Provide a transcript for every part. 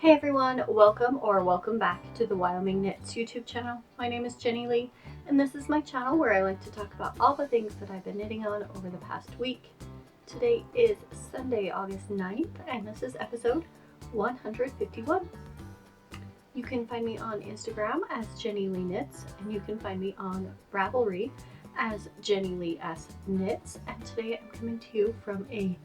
Hey everyone, welcome back to the Wyoming Knits YouTube channel. My name is Jenny Lee, and this is my channel where I like to talk about all the things that I've been knitting on over the past week. Today is Sunday, August 9th, and this is episode 151. You can find me on Instagram as Jenny Lee Knits, and you can find me on Ravelry as Jenny Lee S Knits, and today I'm coming to you from a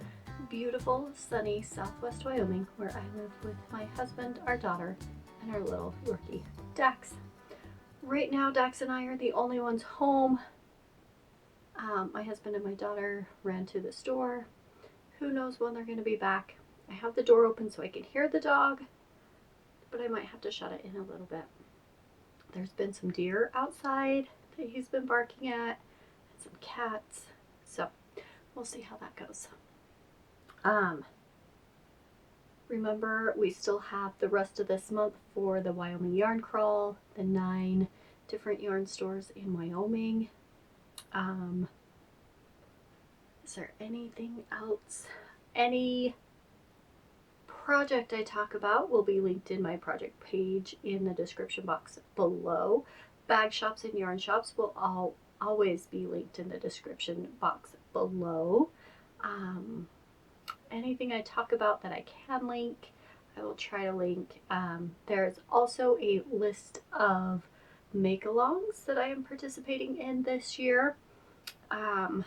beautiful, sunny southwest Wyoming where I live with my husband, our daughter, and our little Yorkie, Dax. Right now, Dax and I are the only ones home. My husband and my daughter ran to the store. Who knows when they're going to be back. I have the door open so I can hear the dog, but I might have to shut it in a little bit. There's been some deer outside that he's been barking at, and some cats, so we'll see how that goes. Remember, we still have the rest of this month for the Wyoming Yarn Crawl, the 9 different yarn stores in Wyoming. Is there anything else? Any project I talk about will be linked in my project page in the description box below. Bag shops and yarn shops will always be linked in the description box below. Anything I talk about that I can link, I will try to link. There's also a list of make-alongs that I am participating in this year. Some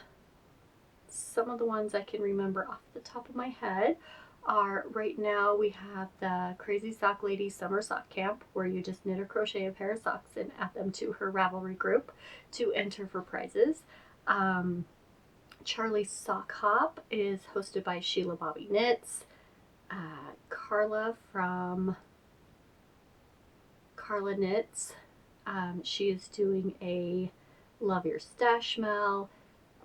of the ones I can remember off the top of my head are, right now we have the Crazy Sock Lady Summer Sock Camp, where you just knit or crochet a pair of socks and add them to her Ravelry group to enter for prizes. Charlie's Sock Hop is hosted by Sheila Bobby Knits. Carla from Carla Knits, she is doing a Love Your Stash Mel.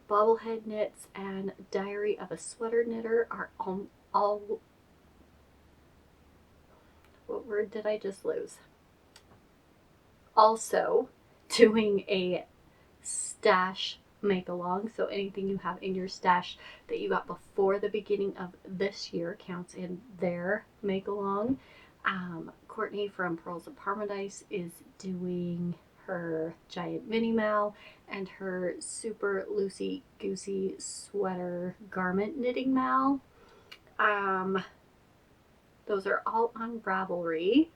Bobblehead Knits and Diary of a Sweater Knitter are all what word did I just lose? Also doing a stash make along, so anything you have in your stash that you got before the beginning of this year counts in their make along. Courtney from Purls and Parmadise is doing her giant mini mal and her super loosey goosey sweater garment knitting mal. Those are all on Ravelry.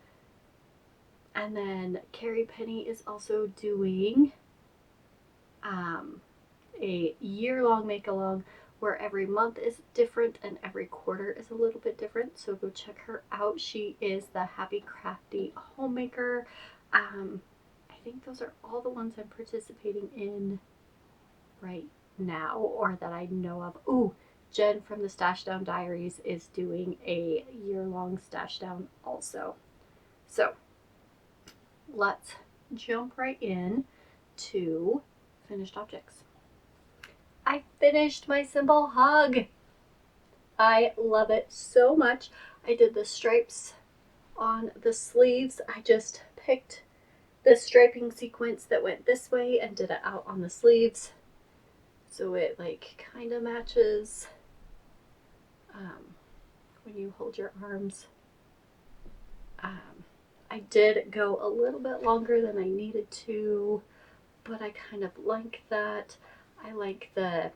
And then Carrie Penny is also doing a year-long make-along where every month is different and every quarter is a little bit different, so go check her out. She is the Happy Crafty Homemaker. I think those are all the ones I'm participating in right now, or that I know of. Ooh, Jen from the Stash Down Diaries is doing a year-long stash down also. So let's jump right in to finished objects. I finished my symbol hug. I love it so much. I did the stripes on the sleeves. I just picked the striping sequence that went this way and did it out on the sleeves, so it like kind of matches when you hold your arms. I did go a little bit longer than I needed to, but I kind of like that. I like the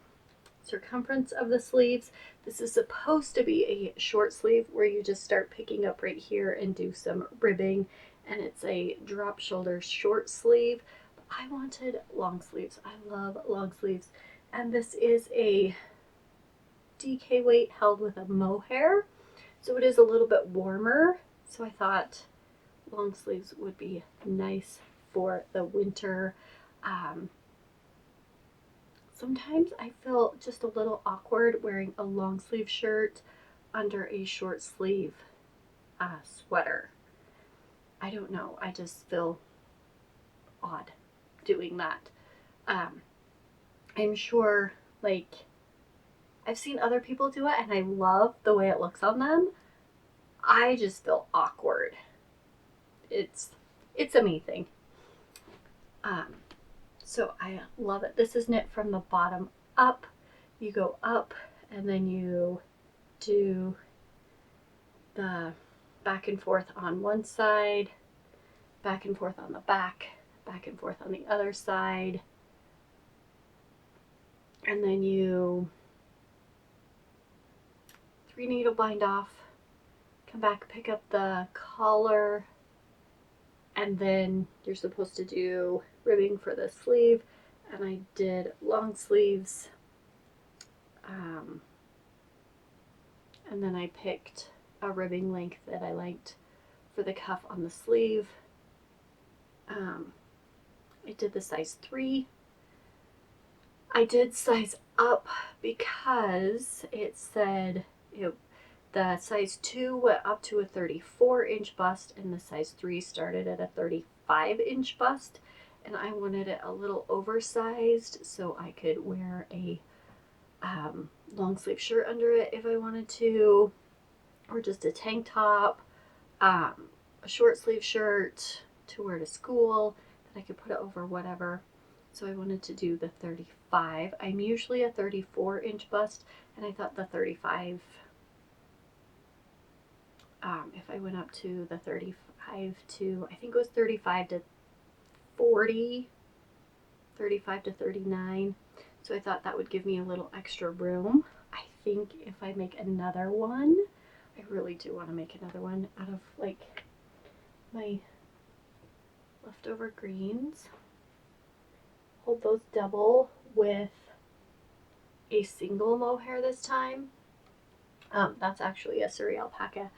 circumference of the sleeves. This is supposed to be a short sleeve where you just start picking up right here and do some ribbing, and it's a drop shoulder short sleeve. But I wanted long sleeves. I love long sleeves, and this is a DK weight held with a mohair, so it is a little bit warmer, so I thought long sleeves would be nice for the winter. Sometimes I feel just a little awkward wearing a long sleeve shirt under a short sleeve sweater. I don't know, I just feel odd doing that. I'm sure, like, I've seen other people do it and I love the way it looks on them. I just feel awkward. It's a me thing. So I love it. This is knit from the bottom up. You go up and then you do the back and forth on one side, back and forth on the back, back and forth on the other side, and then you 3 needle bind off, come back, pick up the collar, and then you're supposed to do ribbing for the sleeve, and I did long sleeves, and then I picked a ribbing length that I liked for the cuff on the sleeve. I did the size 3. I did size up because it said the size 2 went up to a 34-inch bust and the size 3 started at a 35-inch bust, and I wanted it a little oversized so I could wear a long sleeve shirt under it if I wanted to, or just a tank top, a short sleeve shirt to wear to school that I could put it over whatever. So I wanted to do the 35. I'm usually a 34-inch bust, and I thought the 35, if I went up to the 35 to, I think it was 35 to 40, 35 to 39. So I thought that would give me a little extra room. I think if I make another one, I really do want to make another one out of like my leftover greens. Hold those double with a single mohair this time. That's actually a Surrey alpaca,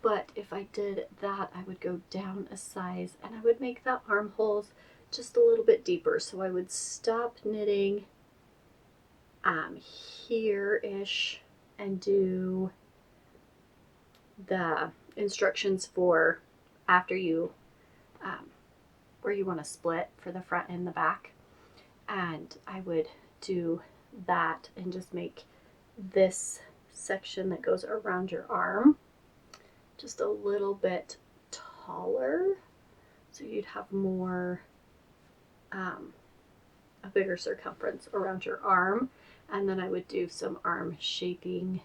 but if I did that, I would go down a size and I would make the armholes just a little bit deeper. So I would stop knitting here-ish and do the instructions for after you where you want to split for the front and the back, and I would do that and just make this section that goes around your arm just a little bit taller, so you'd have more a bigger circumference around your arm. And then I would do some arm shaping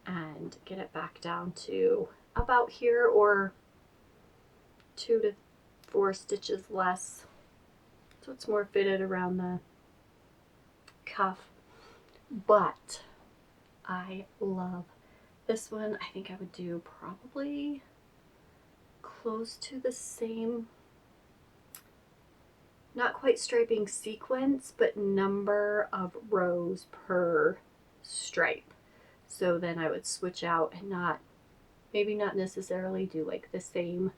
and get it back down to about here, or 2 to 4 stitches less, so it's more fitted around the cuff. But I love this one. I think I would do probably close to the same, not quite striping sequence, but number of rows per stripe. So then I would switch out and maybe not necessarily do like the same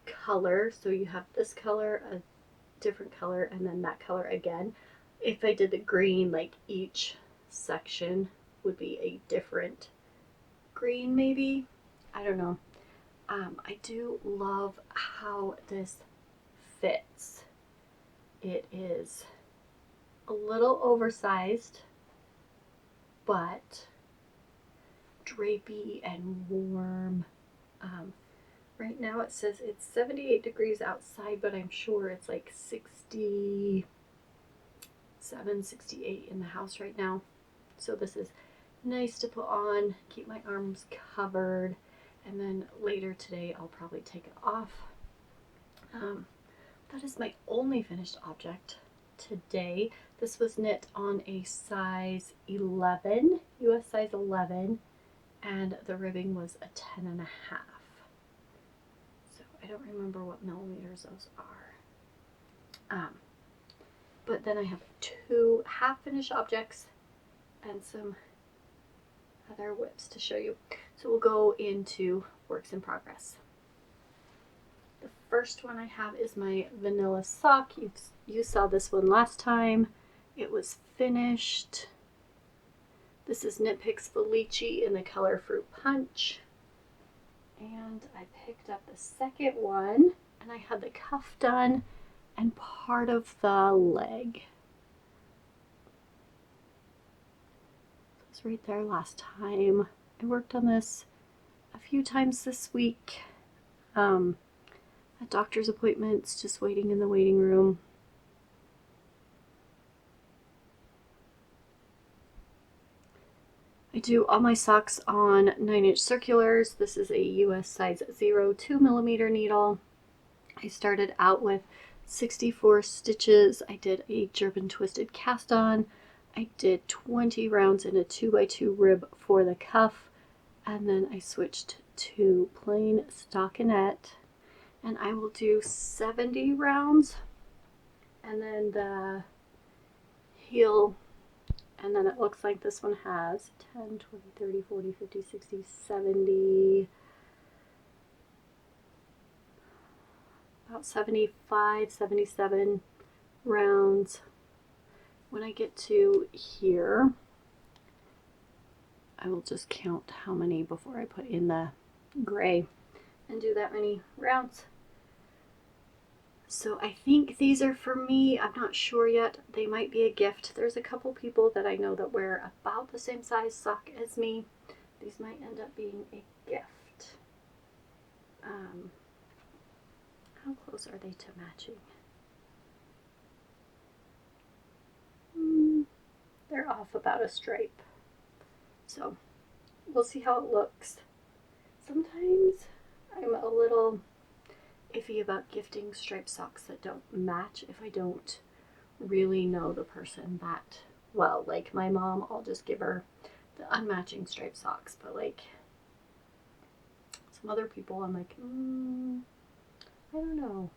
color. So you have this color, a different color, and then that color again. If I did the green, like each section would be a different green maybe. I don't know. I do love how this fits. It is a little oversized, but drapey and warm. Right now it says it's 78 degrees outside, but I'm sure it's like 67, 68 in the house right now. So this is nice to put on, keep my arms covered, and then later today I'll probably take it off. That is my only finished object today. This was knit on a size 11, US size 11, and the ribbing was a 10.5. So I don't remember what millimeters those are. But then I have 2 half-finished objects and some other whips to show you. So we'll go into works in progress. The first one I have is my vanilla sock. You saw this one last time. It was finished. This is Knit Picks Felici in the color Fruit Punch. And I picked up the second one, and I had the cuff done and part of the leg. It was right there last time. I worked on this a few times this week. At doctor's appointments, just waiting in the waiting room. I I do all my socks on 9-inch circulars. This is a US size 0 2mm needle. I started out with 64 stitches. I did a German twisted cast on. I did 20 rounds in a 2x2 rib for the cuff, and then I switched to plain stockinette, and I will do 70 rounds, and then the heel, and then it looks like this one has 10, 20, 30, 40, 50, 60, 70, about 75, 77 rounds. When I get to here, I will just count how many before I put in the gray and do that many rounds. So I think these are for me. I'm not sure yet. They might be a gift. There's a couple people that I know that wear about the same size sock as me. These might end up being a gift. How close are they to matching? They're off about a stripe. So we'll see how it looks. Sometimes I'm a little iffy about gifting striped socks that don't match if I don't really know the person that well. Like my mom, I'll just give her the unmatching striped socks, but like some other people, I'm like, I don't know.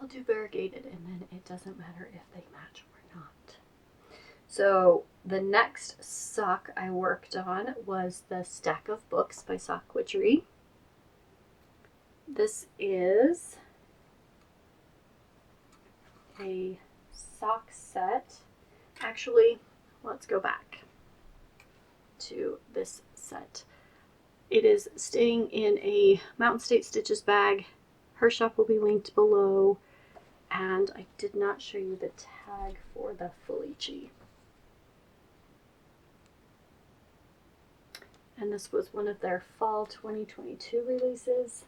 I'll do variegated, and then it doesn't matter if they match or not. So the next sock I worked on was the Stack of Books by Witchery. This is a sock set. Actually, let's go back to this set. It is staying in a Mountain State Stitches bag. Her shop will be linked below. And I did not show you the tag for the Felici. And this was one of their fall 2022 releases.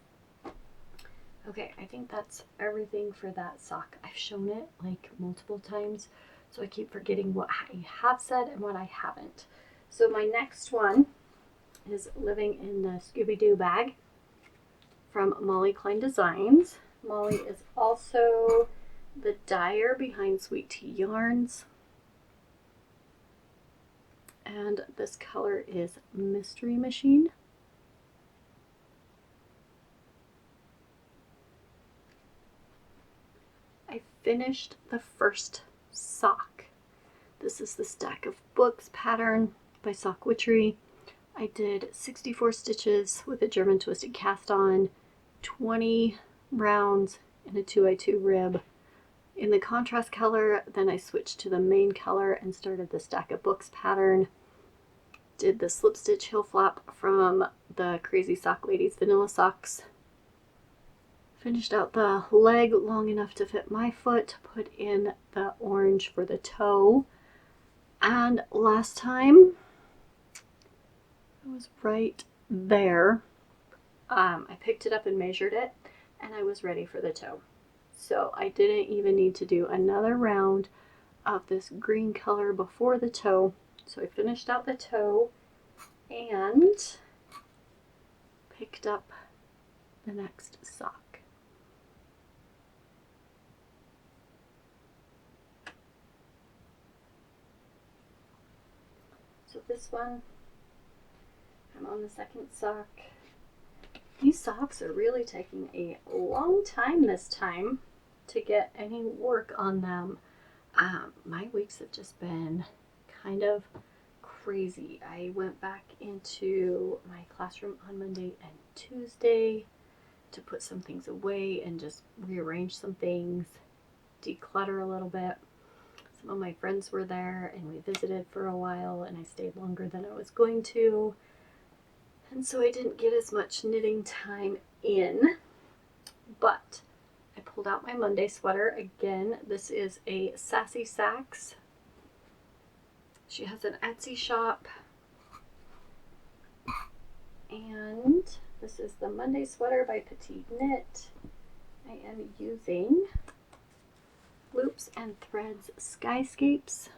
Okay, I think that's everything for that sock. I've shown it like multiple times, so I keep forgetting what I have said and what I haven't. So my next one is living in the Scooby-Doo bag from Klein Designs. Molly is also the dyer behind Sweet Tea Yarns. And this color is Mystery Machine. I finished the first sock. This is the Stack of Books pattern by Witchery. I did 64 stitches with a German twisted cast on, 20 rounds in a 2x2 rib in the contrast color. Then I switched to the main color and started the Stack of Books pattern. Did the slip stitch heel flap from the Crazy Sock Ladies vanilla socks. Finished out the leg long enough to fit my foot, put in the orange for the toe. And last time I was right there. I picked it up and measured it, and I was ready for the toe. So I didn't even need to do another round of this green color before the toe. So I finished out the toe and picked up the next sock. So this one, I'm on the second sock. These socks are really taking a long time this time to get any work on them. My weeks have just been kind of crazy. I went back into my classroom on Monday and Tuesday to put some things away and just rearrange some things, declutter a little bit. Some of my friends were there and we visited for a while, and I stayed longer than I was going to. And so I didn't get as much knitting time in, but I pulled out my Monday sweater. Again, this is a Sassy Sacks. She has an Etsy shop. And this is the Monday sweater by Petite Knit. I am using Loops and Threads Skyscapes.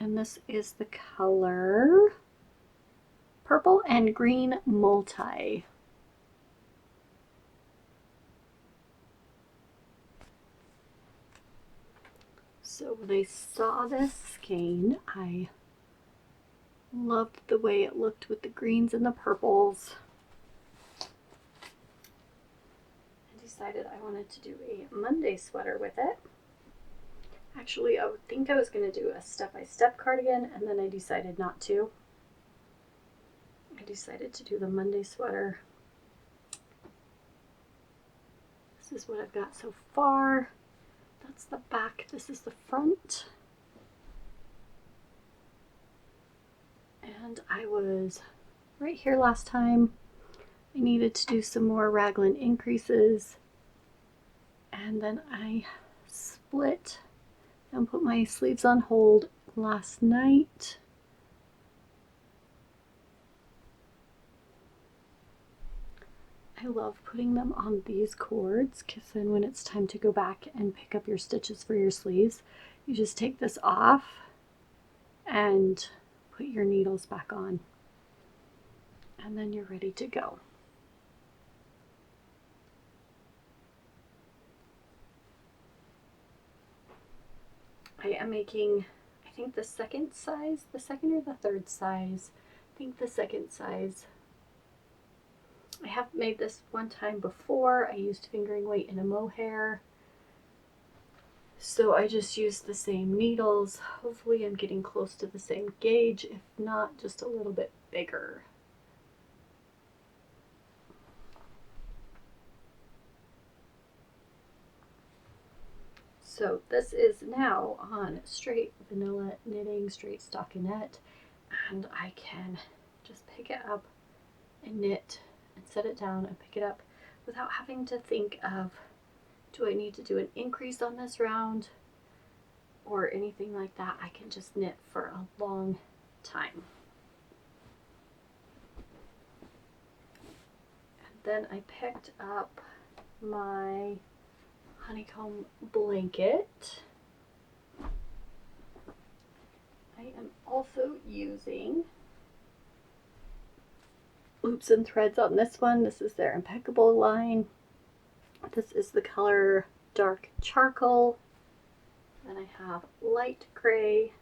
And this is the color Purple and Green Multi. So when I saw this skein, I loved the way it looked with the greens and the purples. I decided I wanted to do a Monday sweater with it. Actually, I think I was going to do a step-by-step cardigan, and then I decided not to. I decided to do the Monday sweater. This is what I've got so far. That's the back. This is the front. And I was right here last time. I needed to do some more raglan increases. And then I split and put my sleeves on hold last night. I love putting them on these cords because then when it's time to go back and pick up your stitches for your sleeves, you just take this off and put your needles back on, and then you're ready to go. I am making, I think the second or the third size. I think the second size. I have made this one time before. I used fingering weight in a mohair. So I just used the same needles. Hopefully I'm getting close to the same gauge, if not just a little bit bigger. So this is now on straight vanilla knitting, straight stockinette, and I can just pick it up and knit and set it down and pick it up without having to think of, do I need to do an increase on this round or anything like that. I can just knit for a long time. And then I picked up my honeycomb blanket. I am also using loops and threads on this one. This is their Impeccable line. This is the color Dark Charcoal. Then I have light gray,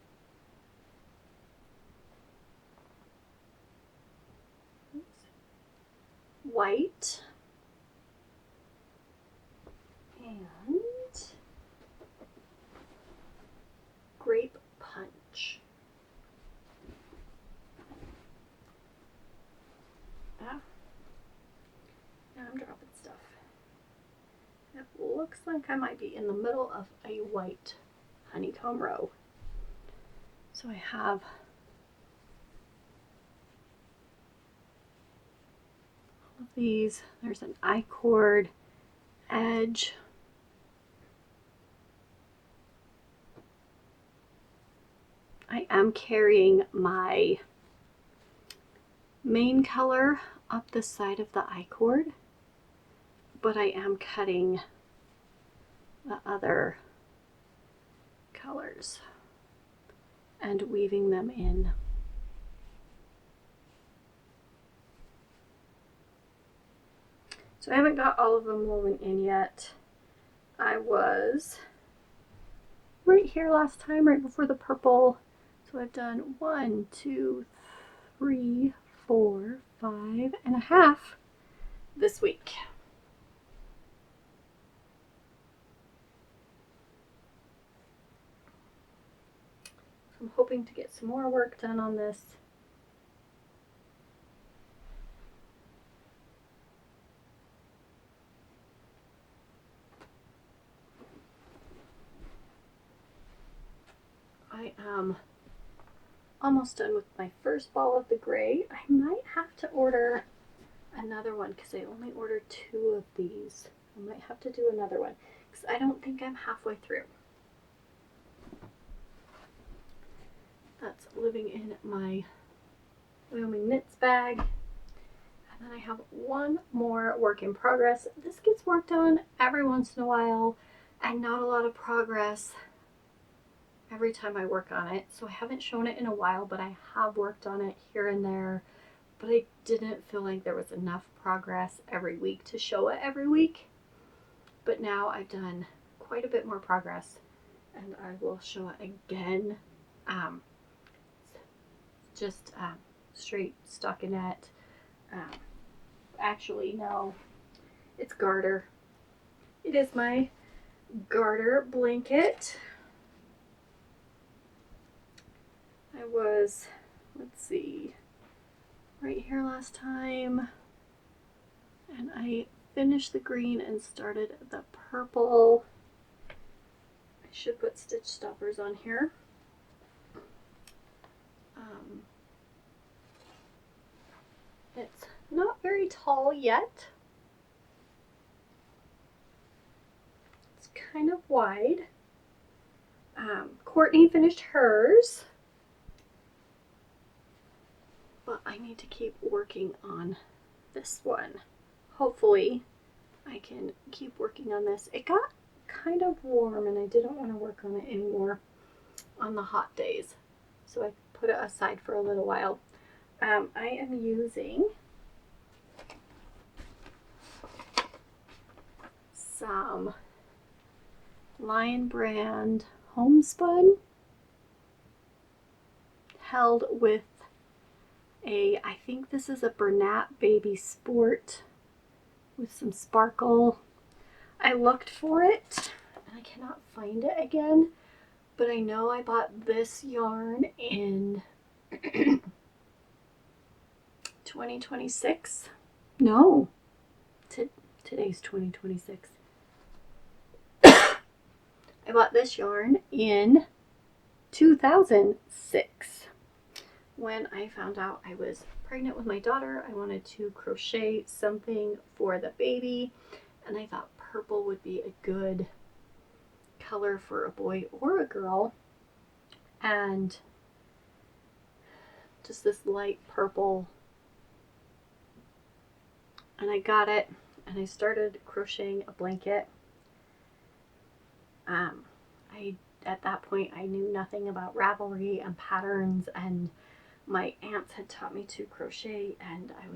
white, and Grape Punch. Ah, now I'm dropping stuff. It looks like I might be in the middle of a white honeycomb row. So I have all of these. There's an I-cord edge. I am carrying my main color up the side of the I-cord, but I am cutting the other colors and weaving them in. So I haven't got all of them woven in yet. I was right here last time, right before the purple. So I've done 1, 2, 3, 4, 5 and a half this week. So I'm hoping to get some more work done on this. I am almost done with my first ball of the gray. I might have to order another one because I only ordered 2 of these. I might have to do another one because I don't think I'm halfway through. That's living in my Wyoming knits bag. And then I have one more work in progress. This gets worked on every once in a while and not a lot of progress. every time I work on it. So I haven't shown it in a while, but I have worked on it here and there. But I didn't feel like there was enough progress every week to show it every week. But now I've done quite a bit more progress, and I will show it again. Just straight stockinette. Actually, no, it's Garter. It is my Garter blanket. I was, let's see, right here last time, and I finished the green and started the purple. I should put stitch stoppers on here. It's not very tall yet. It's kind of wide. Courtney finished hers, but I need to keep working on this one. Hopefully I can keep working on this. It got kind of warm and I didn't want to work on it anymore on the hot days, so I put it aside for a little while. I am using some Lion brand Homespun held with I think this is a Bernat Baby Sport with some sparkle. I looked for it and I cannot find it again, but I know I bought this yarn in 2026. No, today's 2026. I bought this yarn in 2006. When I found out I was pregnant with my daughter, I wanted to crochet something for the baby, and I thought purple would be a good color for a boy or a girl, and just this light purple. And I got it, and I started crocheting a blanket. At that point I knew nothing about Ravelry and patterns, and my aunts had taught me to crochet, and I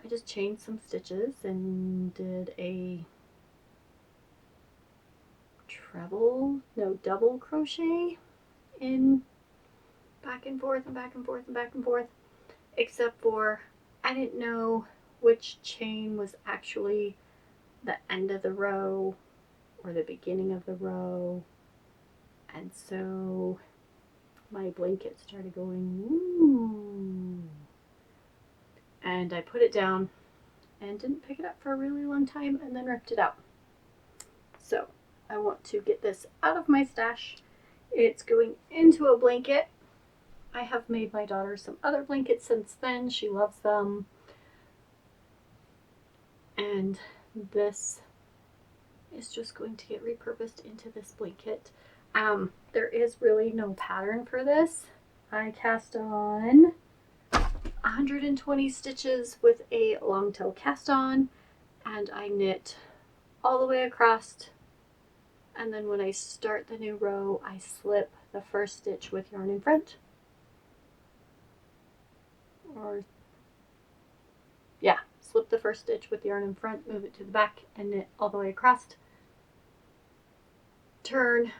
just chained some stitches and did a double crochet in back and forth and back and forth and back and forth, except for I didn't know which chain was actually the end of the row or the beginning of the row, and so my blanket started going woo, and I put it down and didn't pick it up for a really long time and then ripped it out. So I want to get this out of my stash. It's going into a blanket. I have made my daughter some other blankets since then. She loves them. And this is just going to get repurposed into this blanket. There is really no pattern for this. I cast on 120 stitches with a long tail cast on, and I knit all the way across, and then when I start the new row I slip the first stitch with yarn in front, slip the first stitch with yarn in front, move it to the back, and knit all the way across, turn,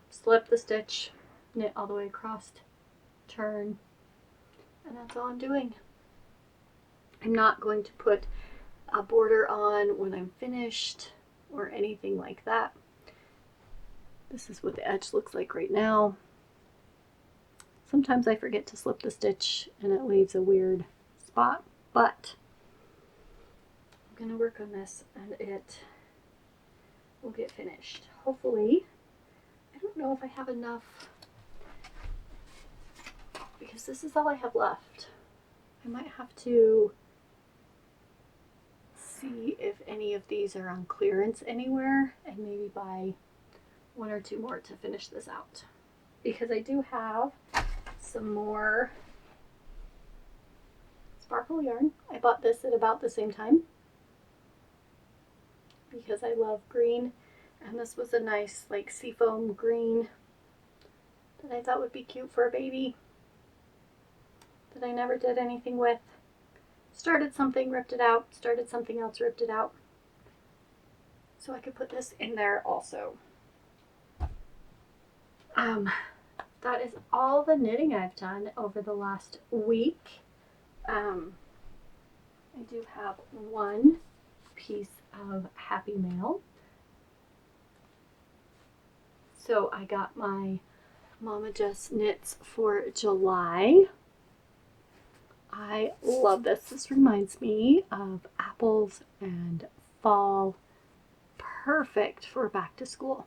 slip the stitch, knit all the way across, turn, and that's all I'm doing. I'm not going to put a border on when I'm finished or anything like that. This is what the edge looks like right now. Sometimes I forget to slip the stitch and it leaves a weird spot, but I'm going to work on this and it will get finished. Hopefully. I don't know if I have enough, because this is all I have left. I might have to see if any of these are on clearance anywhere and maybe buy one or two more to finish this out, because I do have some more sparkle yarn. I bought this at about the same time because I love green, and this was a nice like seafoam green, that I thought would be cute for a baby that I never did anything with. Started something, ripped it out, started something else, ripped it out. So I could put this in there also. That is all the knitting I've done over the last week. I do have one piece of Happy Mail. So I got my Mama Jess knits for July. I love this. This reminds me of apples and fall. Perfect for back to school.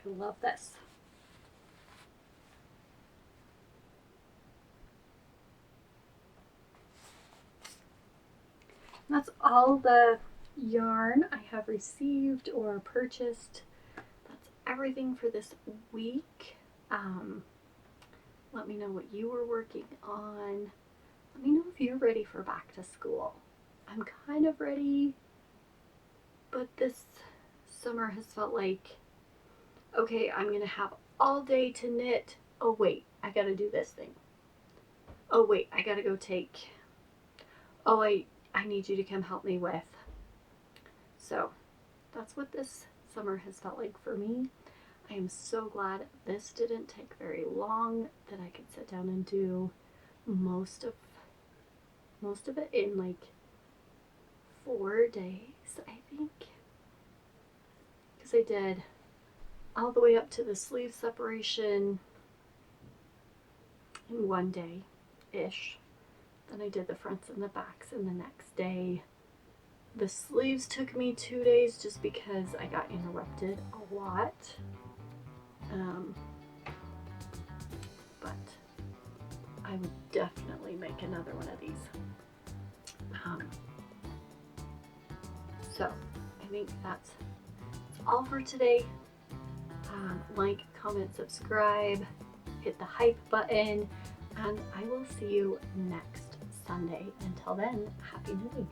I love this. That's all the yarn I have received or purchased. That's everything for this week. Let me know what you were working on. Let me know if you're ready for back to school. I'm kind of ready, but this summer has felt like, okay, I'm gonna have all day to knit. Oh wait, I gotta do this thing. Oh wait, I gotta go take. Oh, I need you to come help me with. So that's what this summer has felt like for me. I am so glad this didn't take very long, that I could sit down and do most of it in like 4 days, I think. Because I did all the way up to the sleeve separation in 1 day-ish. Then I did the fronts and the backs in the next day. The sleeves took me 2 days just because I got interrupted a lot. But I would definitely make another one of these. So I think that's all for today. Like, comment, subscribe, hit the hype button, and I will see you next Sunday. Until then, happy knitting.